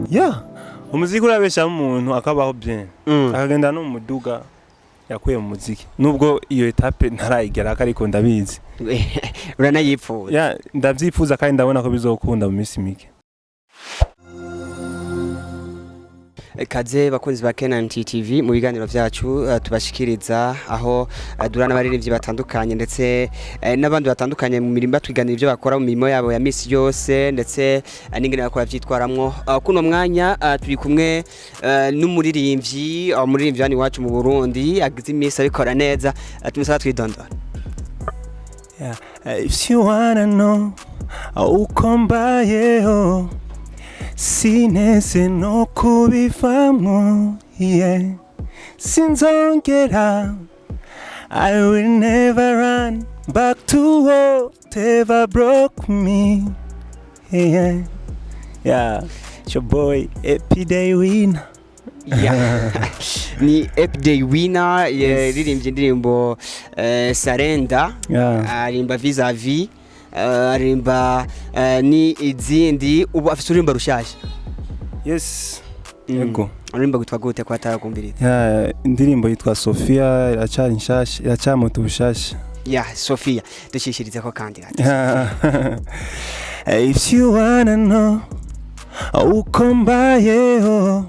Yeah. Umuziki urabesha umuntu akabaho bien. Akagenda no mu muduga yakuye mu muziki. Nubwo iyo etape ntarayigera ariko ndabizi. Uranayipfuza. Yeah, ndavyifuza kandi ndabona ko bizokunda mu minsi mike. Kaze bakunzi ba Kenan TV mu biganiro vyacu tubashikiriza aho durana baririmbyi batandukanye ndetse n'abandi batandukanye mu mirimba twiganira ibyo bakora mu mirimo yabo ya misi yose ndetse n'ingene bakora vyitwaramwo kuno mwanya turi kumwe n'umuririmbyi hano iwacu mu Burundi agize imisi abikora neza tumusaba twidondora. Yeah, if you wanna know uko mbayeho sinese no kubivamwo, yeah. Sinzongera, I will never run back to whatever broke me, yeah. Yeah, it's your boy Epidey winner. Yeah. Ni Epidey winner yaririmbye indirimbo Sarenda, arimba vis-a-vis, arimba ni izindi ubu afite urimba rushasha. Yes. Yego. Arimba gutwa gute kwa tarakumbirira. Yeah, indirimbo yitwa Sophia iracari nshasha, iracamuta ubushasha. Yeah, Sophia dushishirize ko kandi gati. If you wanna know uko mbayeho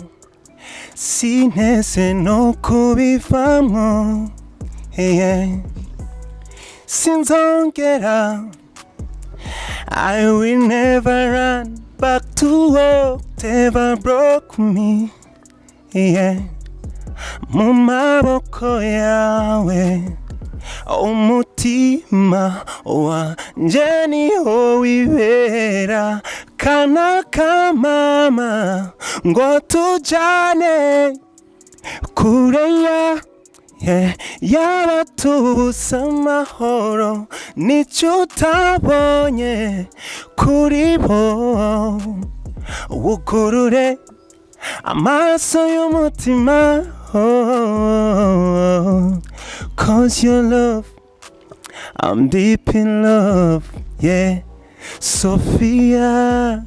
sinese no kubivamwo, yeah. Sinzongera, I will never run back to whatever broke me, yeah. Mu maboko yawe umutima wanje niho wibera, kana ka mama ngo tujane kureya, yeah. Yaba tubusa amahoro nicyo utabonye kuri bo, ugurure amaso y'umutima, cause your love, I'm deep in love, yeah. Sophia,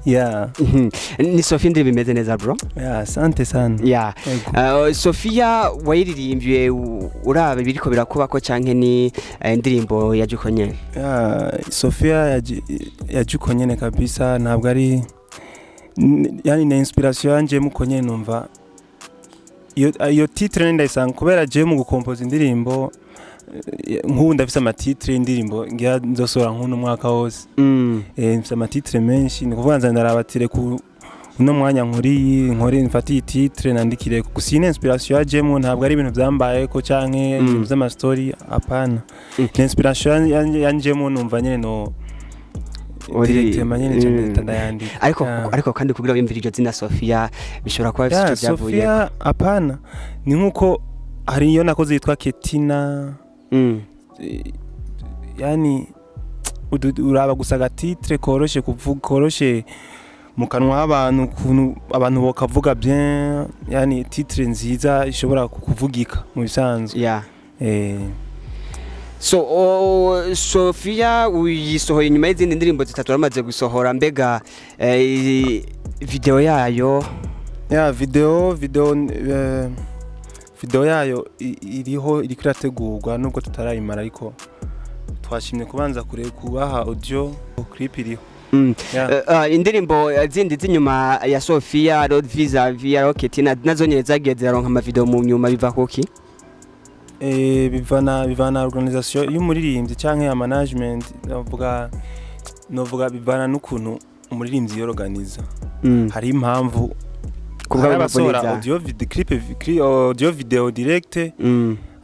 yeah. Ni Sophia ndirimbo imeze neza bro. Yeah, asante sana. Yeah. Sophia wayiririmbye uraba biriko birakuba ko canke ni indirimbo ya Juko nyene? Yeah, Sophia ya Juko nyene kabisa, ntabwo ari yani na inspiration yanje muko nyene numva iyo titre ndayisanga kubera je mu gukompoza indirimbo nk'ubu ndafise amatitre indirimbo ngira nzosora nk'uno mwaka wose. Mfise amatitre menshi ni kuvuga nzanarabatire ku uno mwanya nkore mfatiye titre nandikire gusina inspiration yajemo, ntabwo ari ibintu byambaye ko canke ibintu by'ama story apana. Inspiration yanjemo numva nyene no directement nyene cyane ndayandika. Ariko kandi kugira wimvira iryo zina Sophia bishobora kuba bifite byavuye. Sophia apana ni nkuko hari iyo nakoze yitwa Ketina. Yani uraba gusaga titre koroshe kuvuga koroshe mu kanwa abantu kuntu abantu bokavuga bien, yani titre nziza ishobora kuvugika mu bisanzwe. Yeah. So Sophia uyisohoye nyuma y'izindi ndirimbo zitatu ramaze gusohora, mbega video yayo? Yeah, video yayo iriho iri kirategurwa nubwo tutarayimara, ariko twashimye kubanza kubaha audio clip iriho. Indirimbo zindi zinyuma ya Sophia Road vis-a-vis Roketina nazo nyene zagiye ziraronka ama video mu nyuma biva kuki? Bivana organisation y'umuririmbyi canke ya management, novuga bivana n'ukuntu umuririmbyi yorganiza. Hari impamvu kuvuga basora audio video direct,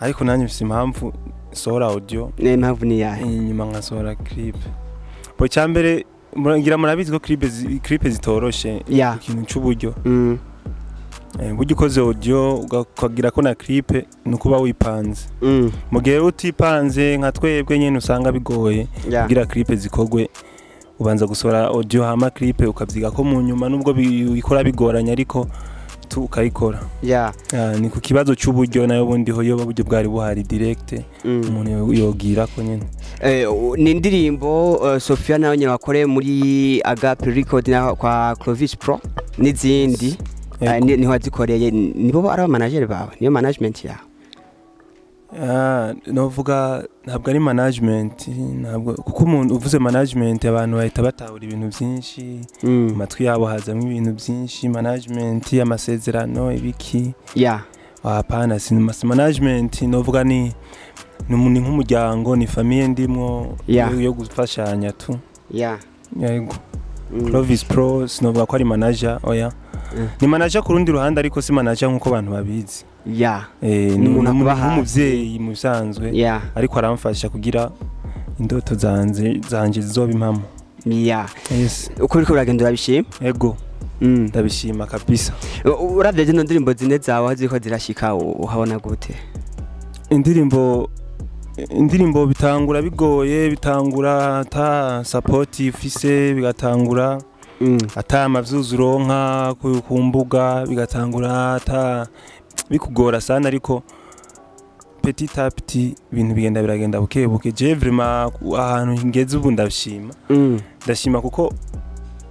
ariko nanye mfise impamvu sora audio. Impamvu ni yahe? Nyuma ngasora clip. Po cyambere ngira murabizi ko clip zitoroshe ikintu cy'uburyo. Buryo ukoze audio ukagira ko na clip nukuba wipanze. Mu gihe utipanze nka twebwe nyene usanga bigoye kugira clip zikogwe, ubanza gusora audio hama clip ukavyiga ko mu nyuma nubwo bikora bigoranya, ariko tu ukayikora yeah ni ku kibazo cy'uburyo nayo bundi ho yo buryo bwari buhari direct umuntu yogira ko nyene ni indirimbo Sophia nayo nyine wakoreye muri Agape Record na kwa Clovis Pro n'izindi niho wazikoreye nibo ari manager bawe niyo management yawe novuga ntabwo ari management ntabwo kuko umuntu uvuze management abantu bahita batahura ibintu byinshi amatwi yabo hazamo ibintu byinshi management amasezerano ibiki hapana si management novuga ni nk'umuryango ni famille ndimwo yo gufashanya tu yego Clovis Pro sinovuga ko ari manager oya ni manager ku rundi ruhande ariko si manager nk'uko abantu babizi ni umuvyeyi mu bisanzwe ariko aramfasha kugira indoto zanje zizoba impamo yes uko biriko biragenda urabishima yego ndabishima kabisa uravye zino ndirimbo zine zawe ziko zirashika uhabona gute indirimbo bitangura bigoye bitangura ata support ifise bigatangura ata amavyuzuronka ku mbuga bigatangura ata bikugora sana ariko petit à petit ibintu bigenda biragenda bukebuke je vraiment ahantu ngeze ubu ndashima kuko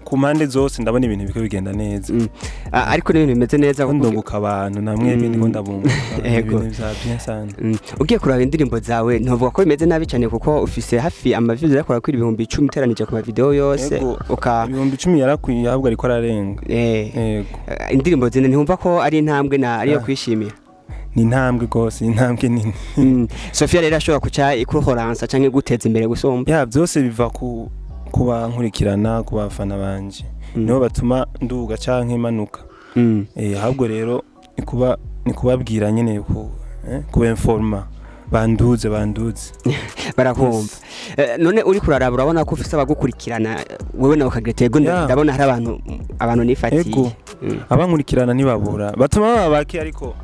ku mpande zose ndabona ibintu biko bigenda neza ariko n'ibintu bimeze neza kuko ndunguka abantu namwe ibintu ndabunguka ibintu bizabye sana ugiye kuraba indirimbo zawe ntuvuga ko bimeze nabi cyane kuko ufise hafi amaviews yakora kuri 10,000 iteranije ku ma video yose uka 10,000 yarakwiye ahubwo ariko ararenga yego indirimbo zine ntumva ko ari intambwe ariyo kwishimira ni intambwe gose intambwe nini Sophia rero ashobora kuca ikuhoransa canke guteza imbere gusomba byose biva kuba nkurikirana ku bafana banje niho batuma nduga canke manuka ahubwo rero ni kubabwira nyene ku informa banduze barakumva none uri kuraraba urabona ko ufise abagukurikirana wewe nawe kagetego ndabona hari abantu nifatiye abankurikirana nibabura batuma babake ariko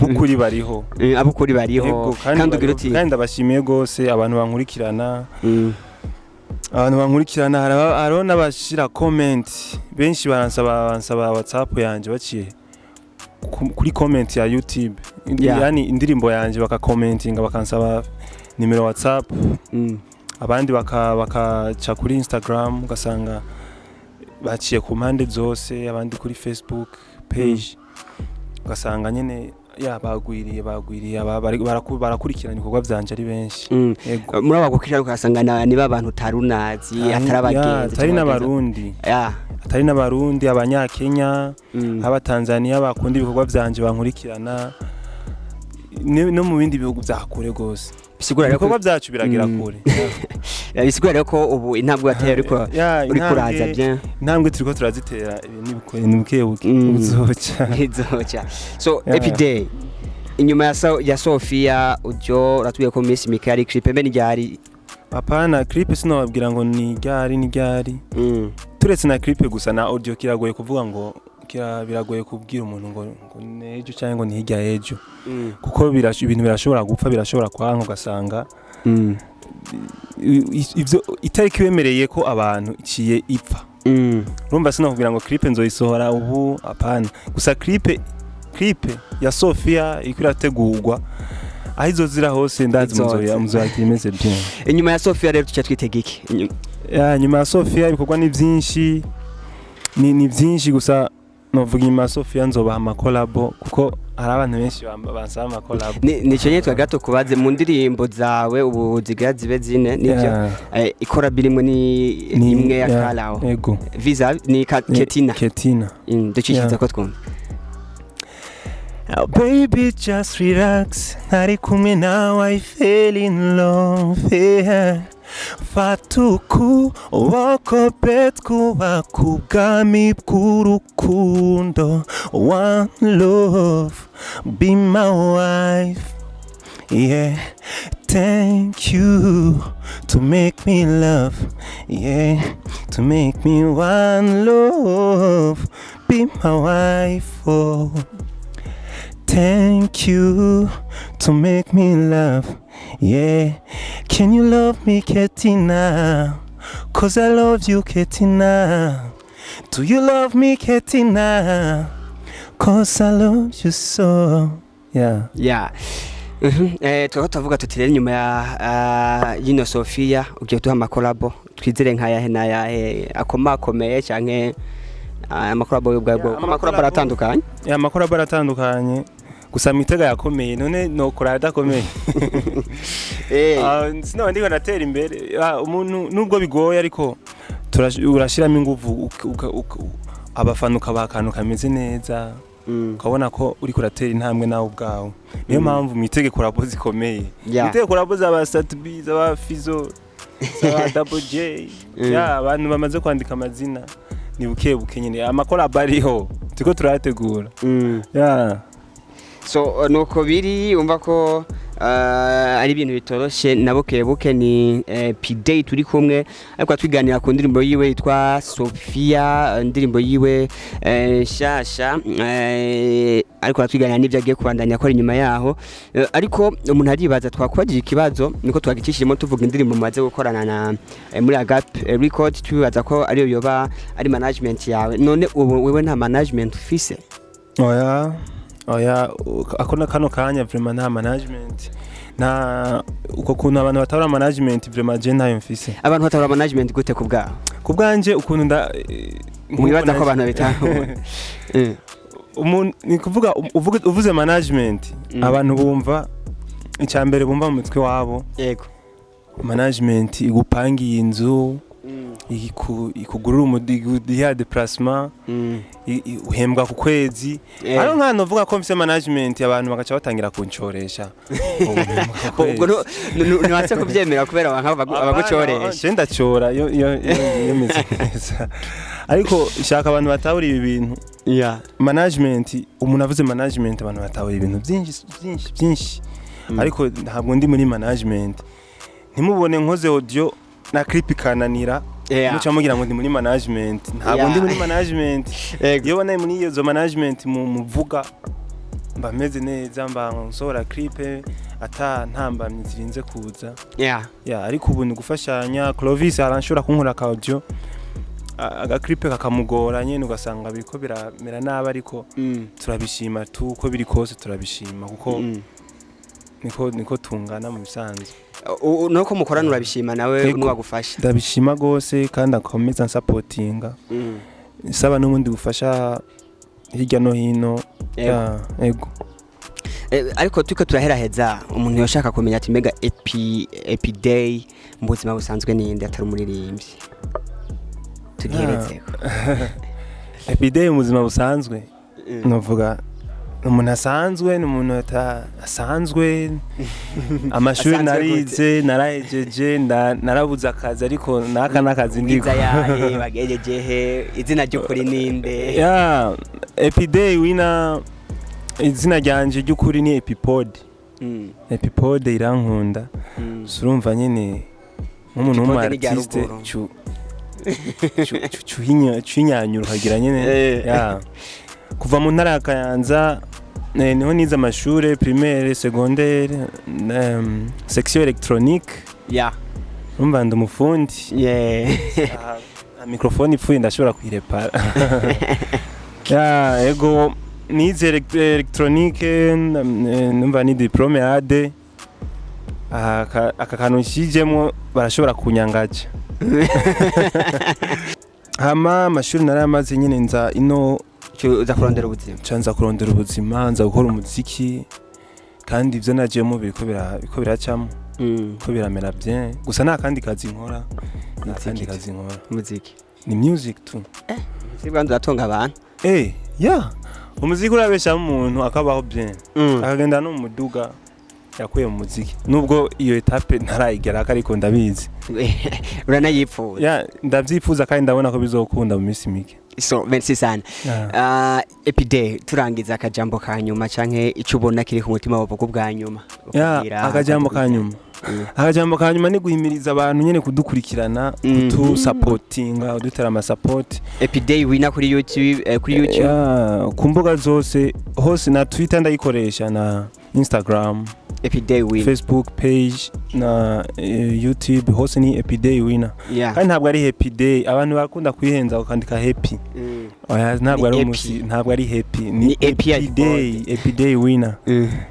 ukuri bariho abukuri bariho kandi ugira uti kandi ndabashimiye gose abantu bankurikirana hariho n'abashira comment benshi baransaba WhatsApp yanje baciye kuri comment ya YouTube yani indirimbo yanje bakakomentinga bakansaba nimero WhatsApp abandi bakaca kuri Instagram ugasanga baciye ku mpande zose abandi kuri Facebook page ugasanga nyene bagwiriye barakurikirana ibikorwa byanje ari benshi muri abagukirana ukasanga niba abantu tarunazi atarabagenzi atari n'abarundi abanyakenya abatanzania bakunda ibikorwa byanje bankurikirana no mu bindi bihugu byakure gose bisigura rero ibikorwa byacu biragira kure bisigura rero ko ubu intambwe yateye ariko uri kuraza bien intambwe turiko turazitera ibintu uzoca so Epidey inyuma ya Sophia ujo ratubwiye ko Miss Mikali clip mbe ni ryari apana clip sinababwira ngo ni ryari turetse na clip gusa na audio kiragoye kuvuga ngo biragoye kubwira umuntu ngo nejo cyangwa ngo nihijya ejo kuko ibintu birashobora gupfa birashobora kwanka ugasanga ivyo itariki wemereye ko abantu iciye ipfa urumva sinakubwira ngo clip nzoyisohora ubu apana gusa clip ya Sophia ikirategurwa ahizo zira hose ndazi muzoyagira imeze bien inyuma ya Sophia rero tuca twitegeke nyuma ya Sophia ibikorwa ni byinshi ni byinshi gusa novuga inyuma ya Sophia nzoba ama collabo kuko hari abantu benshi bansaba ama collabo nico nyetwa gato kubaze mu ndirimbo zawe ubu zigira zibe zine nivyo ikora birimwe ni imwe ya Kalao yego visa ni Ketina ducishiza ko twumva baby just relax ntari kumwe nawe I fell in love fatuku wako petku wakugami bw'urukundo one love be my wife yeah thank you to make me love yeah to make me one love be my wife oh thank you to make me love yeah can you love me Ketina cause I love you Ketina do you love me Ketina 'cause I love you so. Yeah. Tukaba tuvuga tuti rero nyuma ya yino Sophia ugiye duha amakolabo twizere nk'ayahe n'ayahe akomakomeye canke amakolabo y'ubwabwo amakolabo aratandukanye amakolabo aratandukanye gusa mitega yakomeye none no kurada akomeye sino ndiko natera imbere umuntu nubwo bigoye ariko urashiramo ingufu abafana ukabakantu kameze neza ukabona ko uri kuratera intambwe nawe ubwawe niyo mpamvu mitege kurabo zikomeye mitege kurabo z'aba Satbi z'aba Fizo z'aba Double J abantu bamaze kwandika amazina ni buke nyine amakolabo ariho tiko turategura so nuko biri umva ko ari ibintu bitoroshe nabuke ni Epidey turi kumwe ariko twiganira ku ndirimbo yiwe yitwa Sophia indirimbo yiwe shasha ariko twiganira n'ibyo agiye kubandanya akora inyuma yaho ariko umuntu aribaza twakubagira ikibazo niko twagicishijemo tuvuga indirimbo maze gukorana na muri Agape record twibaza ko ariyo yoba ari management yawe none wewe nta management ufise oya akona kano kanya vraiment nta management na uko kuntu abantu batabara management vraiment je ntayo mfise abantu batabara management gute kubwanje ukuntu nda mwibaza ko abantu bitaho umuntu ni kuvuga uvuze management abantu bumva icyambere bumva mu mutwe wabo yego management igupangiye inzu ikugurura umudi ya déplacement uhembwa ku kwezi ari nkano vuga ko mfise management abantu bagaca batangira kuncoresha ubwo ntiwatse kubyemera kubera abagucoresha je ndacora yo meze neza ariko shaka abantu batahura ibi bintu management umuntu avuze management abantu batahura ibintu byinshi ariko ntabwo ndi muri management ntimubone nkoze audio na clip kananira mucha mugira ngo ndi muri management ntabwo ndi muri management iyo bana muri iyo management muvuga mbameze neza nsohora clip ata ntambamye zirinze kuza ariko ubu ni gufashanya Clovis aranshura kunkora ka audio aga clip kakamugora nyene ugasanga biriko biramera nabi ariko turabishima uko biri kose turabishima kuko niko tungana mu bisanzwe nuko mukorana urabishima nawe n'uwagufasha ndabishima gose kandi akomeza supportinga saba n'ubundi bufasha hirya no hino yego ariko tuko turaheraheza umuntu yoshaka kumenya ati mega Epidey mu buzima busanzwe ninde atari umuririmbyi tugiherezeko Epidey mu buzima busanzwe novuga umuntu asanzwe n'umuntu asanzwe amashuri narize narahejeje narabuze akazi ariko nakazi ndiko bagejeje izina ry'ukuri ninde Epidey wina izina ryanje ry'ukuri ni Epipode irankunda surumva nyene nk'umuntu w'umartiste chuhinyanyura hagira nyene kuva mu ntara ya Kayanza niho nize amashure primaire secondaire section électronique umva ndi umufundi microphone ipfuye ndashobora kuyirepara ego nize électronique numva ni diplôme AD aka kantu nshijemo barashobora kunyangaje hama amashuri naramaze nyine nza ino uza kurondera ubuzima canza kurondera ubuzima nza gukora umuziki kandi ivyo najemo biriko biracamo ko biramera bien gusa nta kandi kazi nkora umuziki ni music tu umuziki bwandu ratonga abantu umuziki urabesha umuntu akabaho bien akagenda no mu muduga yakuye mu muziki nubwo iyo etape ntarayigera ariko ndabizi uranayipfuza ndavyifuza kandi ndabona ko bizokunda mu minsi mike so merci sana Epidey turangiza akajambo ka nyuma canke ico ubona kiri ku mutima wawe bwa nyuma akajambo ka nyuma ni guhimiriza abantu nyene kudukurikirana kutu supportinga udutera ama support Epidey wina kuri YouTube ku mbuga zose hose na Twitter ndayikoresha na Instagram Epidey wina Facebook page na YouTube hose ni Epidey wina kandi ntabwo ari Epidey abantu bakunda kwihenza ukandika happy oya ntabwo ari Ni umusi Epi. ntabwo ari happy Ni ni Epi Epidey winner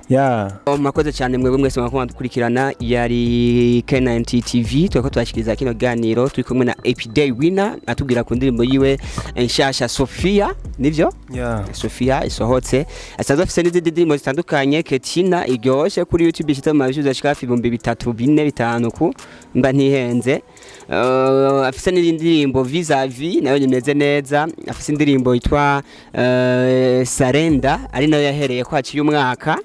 yeah Mwakoze cyane mwebwe mwese mwakunda dukurikirana yari K90 TV twako twashikiriza kino ganiro turi kumwe na Epidey winner atubwira ku ndirimbo yiwe nshasha Sophia nivyo yeah Sophia isohotse asanzwe afise n'izindi ndirimbo zitandukanye Ketina iryoshe kuri YouTube ishitse mu mabishuza shika 3 4 5 ku mba ntihenze afise n'indirimbo vis-a-vis nayo nyimeze neza afise indirimbo yitwa Sarenda ari nayo yahereye ko haciye umwaka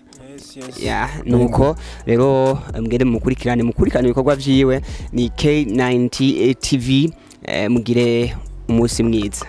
ya nuko rero mugende mukurikirane ibikorwa vyiwe ni K90 TV mugire umunsi mwiza.